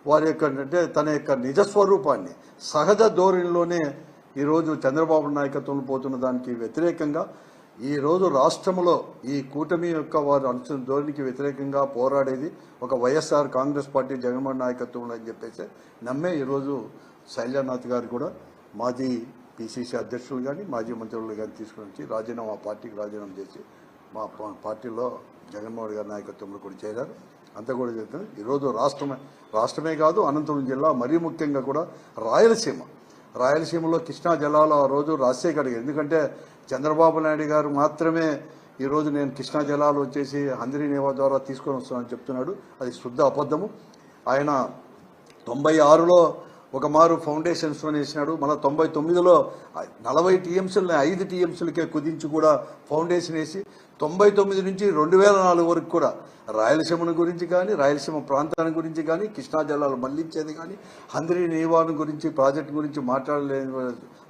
వారి యొక్క అంటే తన యొక్క నిజస్వరూపాన్ని సహజ ధోరణిలోనే ఈరోజు చంద్రబాబు నాయకత్వంలో పోతున్న దానికి వ్యతిరేకంగా ఈరోజు రాష్ట్రంలో ఈ కూటమి యొక్క వారు అనుసరించిన ధోరణికి వ్యతిరేకంగా పోరాడేది ఒక వైఎస్ఆర్ కాంగ్రెస్ పార్టీ జగన్మోహన్ నాయకత్వంలో అని చెప్పేసి నమ్మే ఈరోజు శైలజానాథ్ గారు కూడా మాజీ పిసిసి అధ్యక్షులు కానీ మాజీ మంత్రులు కానీ తీసుకుని వచ్చి రాజీనామా పార్టీకి రాజీనామా చేసి మా పార్టీలో జగన్మోహన్ గారి నాయకత్వంలో కూడా చేరారు. అంతా కూడా చెప్తాను. ఈరోజు రాష్ట్రమే కాదు అనంతపురం జిల్లా మరీ ముఖ్యంగా కూడా రాయలసీమలో కృష్ణా జలాలు ఆ రోజు రాజశేఖర్ గారు, ఎందుకంటే చంద్రబాబు నాయుడు గారు మాత్రమే ఈరోజు నేను కృష్ణా జలాలు వచ్చేసి హంద్రీ నేవా ద్వారా తీసుకొని వస్తానని చెప్తున్నాడు. అది శుద్ధ అబద్ధము. ఆయన 96లో ఒక మారు ఫౌండేషన్స్ వేసినాడు. మళ్ళీ 99లో 40 టీఎంసీలని 5 టీఎంసీలకే కుదించి కూడా ఫౌండేషన్ వేసి 99 నుంచి 2004 వరకు కూడా రాయలసీమ గురించి కానీ రాయలసీమ ప్రాంతాన్ని గురించి కానీ కృష్ణా జలాలు మళ్లించేది కానీ హంద్రీ నీవాను గురించి ప్రాజెక్టు గురించి మాట్లాడలేని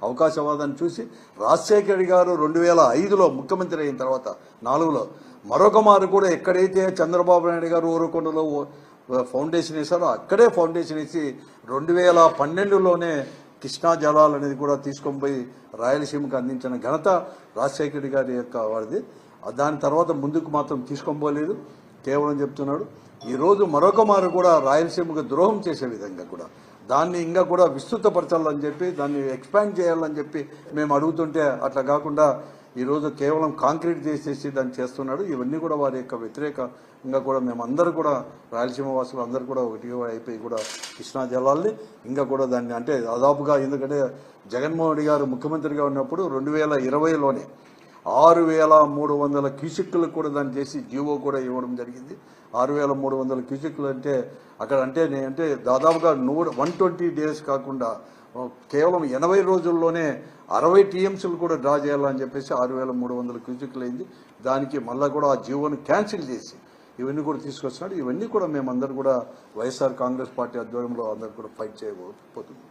అవకాశవాదాన్ని చూసి రాజశేఖర్ గారు 2005లో ముఖ్యమంత్రి అయిన తర్వాత 4లో మరొక మారు కూడా ఎక్కడైతే చంద్రబాబు నాయుడు గారు ఊరకొండలో ఫౌండేషన్ వేశారో అక్కడే ఫౌండేషన్ వేసి 2012లోనే కృష్ణా జలాలు అనేది కూడా తీసుకొని పోయి రాయలసీమకు అందించిన ఘనత రాజశేఖర్ గారి యొక్క వారిది. దాని తర్వాత ముందుకు మాత్రం తీసుకొని పోలేదు, కేవలం చెప్తున్నాడు. ఈరోజు మరొక మారు కూడా రాయలసీమకు ద్రోహం చేసే విధంగా కూడా దాన్ని ఇంకా కూడా విస్తృతపరచాలని చెప్పి దాన్ని ఎక్స్పాండ్ చేయాలని చెప్పి మేము అడుగుతుంటే అట్లా కాకుండా ఈరోజు కేవలం కాంక్రీట్ చేసేసి దాన్ని చేస్తున్నాడు. ఇవన్నీ కూడా వారి యొక్క వ్యతిరేకంగా కూడా మేమందరూ కూడా రాయలసీమ వాసులు అందరూ కూడా ఒకటిగా అయిపోయి కూడా కృష్ణా జలాల్ని ఇంకా కూడా దాన్ని అంటే దాదాపుగా, ఎందుకంటే జగన్మోహన్ రెడ్డి గారు ముఖ్యమంత్రిగా ఉన్నప్పుడు 2020లోనే 6300 క్యూసెక్కులకు కూడా దాన్ని చేసి జీవో కూడా ఇవ్వడం జరిగింది. 6300 క్యూసెక్కులు అంటే అక్కడ అంటే దాదాపుగా 120 డేస్ కాకుండా కేవలం 80 రోజుల్లోనే 60 టీఎంసీలు కూడా డ్రా చేయాలని చెప్పేసి 6300 క్యూసెక్కులు అయింది. దానికి మళ్ళీ కూడా ఆ జీవోను క్యాన్సిల్ చేసి ఇవన్నీ కూడా తీసుకొస్తున్నాడు. ఇవన్నీ కూడా మేమందరూ కూడా వైఎస్ఆర్ కాంగ్రెస్ పార్టీ ఆధ్వర్యంలో అందరూ కూడా ఫైట్ చేయబోతున్నాం.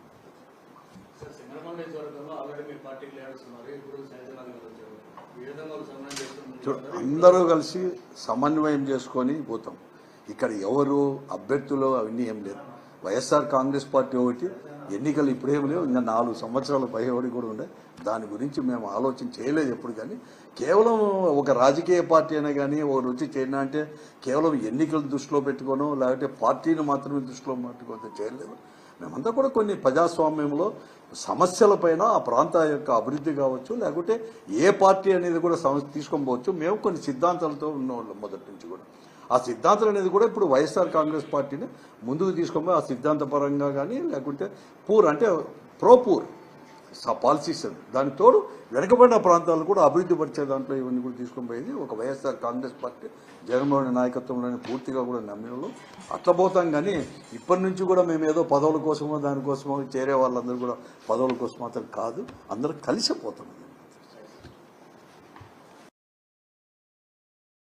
అందరూ కలిసి సమన్వయం చేసుకొని పోతాం. ఇక్కడ ఎవరు అభ్యర్థులు అవన్నీ ఏం లేదు. వైఎస్ఆర్ కాంగ్రెస్ పార్టీ ఒకటి, ఎన్నికలు ఇప్పుడేం లేవు, ఇంకా 4 సంవత్సరాల పైబడి కూడా ఉండే. దాని గురించి మేము ఆలోచన చేయలేదు ఎప్పుడు. కానీ కేవలం ఒక రాజకీయ పార్టీ అయినా కానీ ఒక రుచి చేయనా అంటే కేవలం ఎన్నికలు దృష్టిలో పెట్టుకోను లేకపోతే పార్టీని మాత్రమే దృష్టిలో పెట్టుకోవద్దు చేయలేదు. మేమంతా కూడా కొన్ని ప్రజాస్వామ్యంలో సమస్యలపైన ఆ ప్రాంత యొక్క అభివృద్ధి కావచ్చు లేకపోతే ఏ పార్టీ అనేది కూడా తీసుకొని పోవచ్చు. మేము కొన్ని సిద్ధాంతాలతో ఉన్నవాళ్ళం మొదటి నుంచి కూడా. ఆ సిద్ధాంతాలు అనేది కూడా ఇప్పుడు వైఎస్ఆర్ కాంగ్రెస్ పార్టీని ముందుకు తీసుకొని ఆ సిద్ధాంతపరంగా కానీ లేకుంటే పూర్ పాలసీస్ దానికి తోడు వెనుకబడిన ప్రాంతాలను కూడా అభివృద్ధి పరిచే దాంట్లో ఇవన్నీ కూడా తీసుకొని పోయింది ఒక వైఎస్ఆర్ కాంగ్రెస్ పార్టీ జగన్మోహన్ నాయకత్వంలోనే పూర్తిగా కూడా నమ్మినలో అట్లా పోతాం. కానీ ఇప్పటి నుంచి కూడా మేము ఏదో పదవుల కోసమో దానికోసమో చేరే వాళ్ళందరూ కూడా పదవుల కోసం మాత్రం కాదు, అందరూ కలిసిపోతాం.